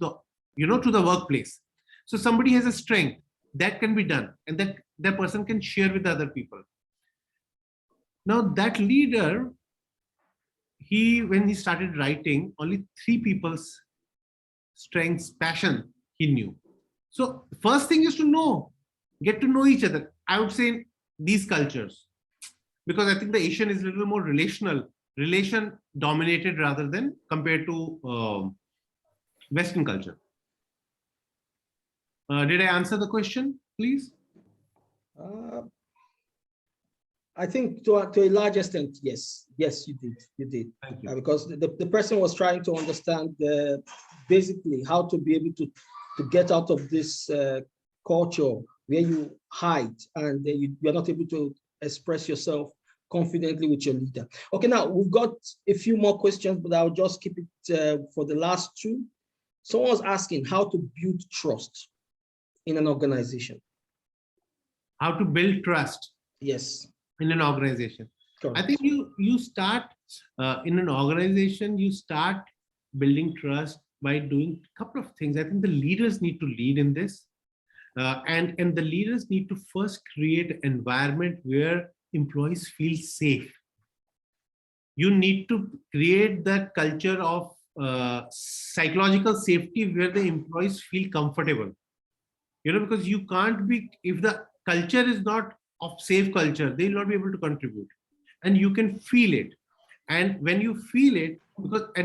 the workplace. So somebody has a strength that can be done, and that person can share with other people. Now that leader, when he started writing, only 3 people's strengths, passion he knew. So first thing is to get to know each other. I would say these cultures, because I think the Asian is a little more relation dominated rather than compared to Western culture. Did I answer the question, please? I think to a large extent, yes. Yes, you did. Thank you. Because the person was trying to understand basically how to be able to get out of this culture where you hide and you're not able to express yourself confidently with your leader. Okay, now we've got a few more questions, but I'll just keep it for the last 2. Someone was asking how to build trust in an organization. How to build trust? Yes. In an organization. Correct. I think you start in an organization, you start building trust by doing a couple of things. I think the leaders need to lead in this, and the leaders need to first create an environment where employees feel safe. You need to create that culture of psychological safety where the employees feel comfortable. Because you can't be, if the culture is not of safe culture, they will not be able to contribute, and you can feel it. And when you feel it,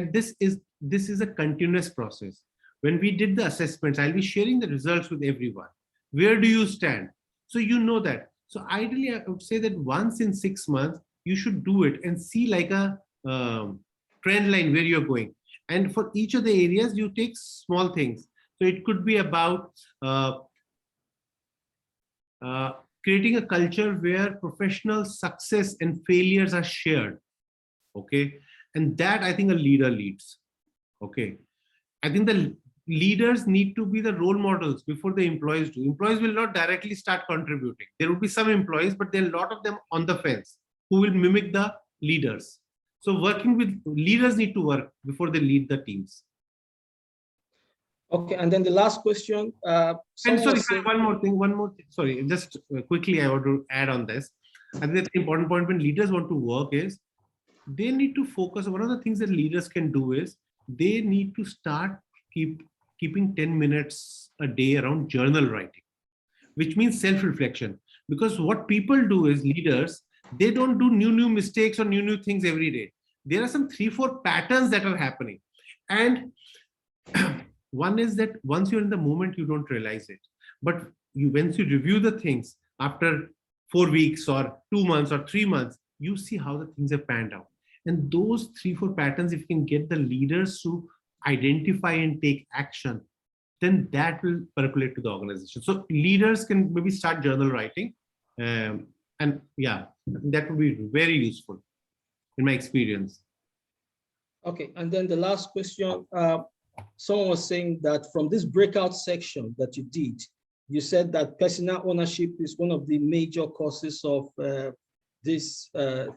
this is a continuous process. When we did the assessments, I'll be sharing the results with everyone. Where do you stand? So you know that. So ideally, I would say that once in 6 months, you should do it and see like a trend line where you're going. And for each of the areas, you take small things. So it could be about creating a culture where professional success and failures are shared. Okay. And that I think a leader leads. Okay. I think the leaders need to be the role models before the employees do. Employees will not directly start contributing. There will be some employees, but there are a lot of them on the fence who will mimic the leaders. So working with leaders need to work before they lead the teams. Okay, and then the last question. And sorry, one more thing. Sorry, just quickly, I want to add on this. I think that's an important point when leaders want to work is they need to focus. One of the things that leaders can do is they need to start keeping 10 minutes a day around journal writing, which means self-reflection. Because what people do is leaders, they don't do new mistakes or new things every day. There are some 3-4 patterns that are happening. And one is that once you're in the moment, you don't realize it. But once you review the things after 4 weeks or 2 months or 3 months, you see how the things have panned out. And those 3-4 patterns, if you can get the leaders to identify and take action, then that will percolate to the organization. So leaders can maybe start journal writing. And yeah, that would be very useful in my experience. Okay, and then the last question. Someone was saying that from this breakout section that you did, you said that personal ownership is one of the major causes of this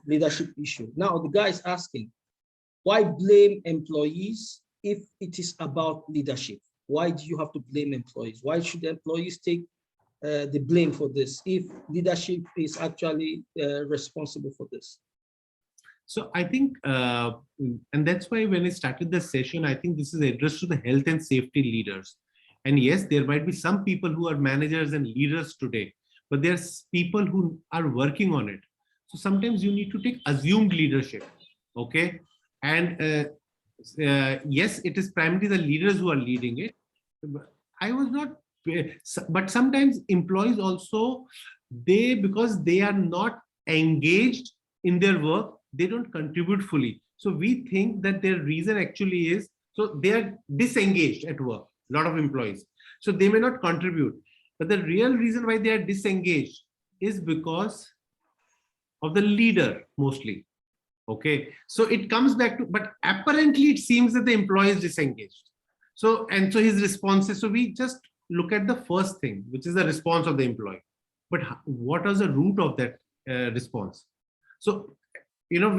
leadership issue. Now, the guy is asking, why blame employees if it is about leadership? Why do you have to blame employees? Why should employees take the blame for this if leadership is actually responsible for this? So I think, and that's why when I started the session, I think this is addressed to the health and safety leaders. And yes, there might be some people who are managers and leaders today, but there's people who are working on it. So sometimes you need to take assumed leadership, okay? And yes, it is primarily the leaders who are leading it. I was not, but sometimes employees also, because they are not engaged in their work, they don't contribute fully. So we think that their reason actually is, so they are disengaged at work. a lot of employees. So they may not contribute. But the real reason why they are disengaged is because of the leader mostly. Okay, so it comes back to, but apparently it seems that the employee is disengaged. So, and so his responses, so we just look at the first thing, which is the response of the employee. But what is the root of that response? So, you know,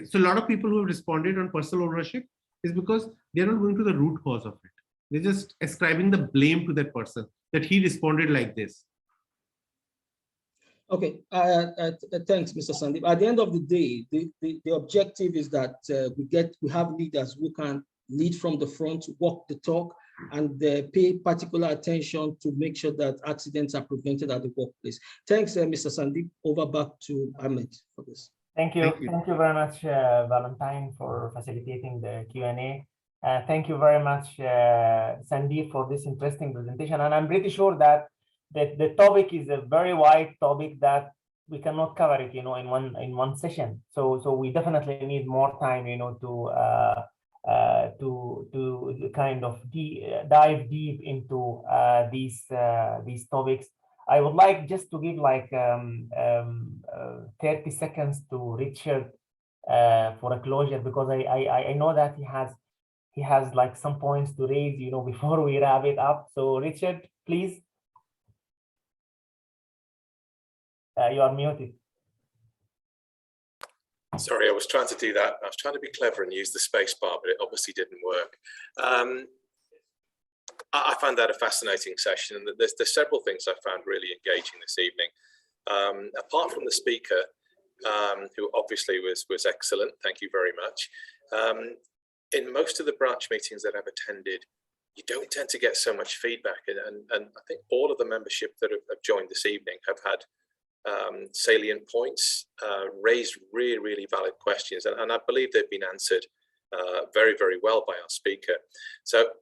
so a lot of people who have responded on personal ownership is because they're not going to the root cause of it. They're just ascribing the blame to that person, that he responded like this. Okay, thanks, Mr. Sandeep. At the end of the day, the objective is that we have leaders who can lead from the front, walk the talk, and pay particular attention to make sure that accidents are prevented at the workplace. Thanks, Mr. Sandeep. Over back to Ahmed for this. Thank you. Thank you. Thank you very much, Valentine, for facilitating the Q&A. Thank you very much, Sandeep, for this interesting presentation. And I'm pretty sure that the topic is a very wide topic that we cannot cover it, in one session. So we definitely need more time, to kind of dive deep into these topics. I would like just to give like 30 seconds to Richard for a closure, because I know that he has like some points to raise, before we wrap it up. So Richard, please. You are muted. Sorry, I was trying to do that. I was trying to be clever and use the space bar, but it obviously didn't work. I found that a fascinating session, and there's several things I found really engaging this evening. Apart from the speaker, who obviously was excellent, thank you very much. In most of the branch meetings that I've attended, you don't tend to get so much feedback, and I think all of the membership that have joined this evening have had salient points, raised really valid questions, and I believe they've been answered very well by our speaker. So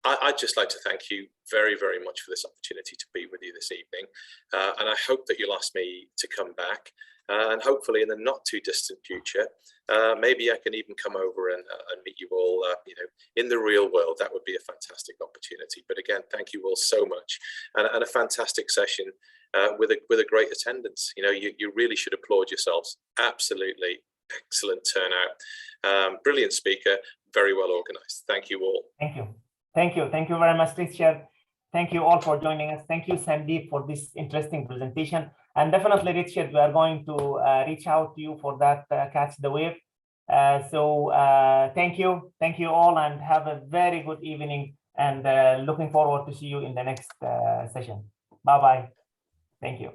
I'd just like to thank you very much for this opportunity to be with you this evening, and I hope that you'll ask me to come back, and hopefully in the not too distant future, maybe I can even come over and meet you all in the real world. That would be a fantastic opportunity. But again, thank you all so much, and a fantastic session with a great attendance. You really should applaud yourselves. Absolutely excellent turnout. Brilliant speaker, very well organized. Thank you all. Thank you very much, Richard. Thank you all for joining us. Thank you, Sandeep, for this interesting presentation. And definitely, Richard, we are going to reach out to you for that Catch the Wave. So thank you all, and have a very good evening, and looking forward to see you in the next session. Bye-bye. Thank you.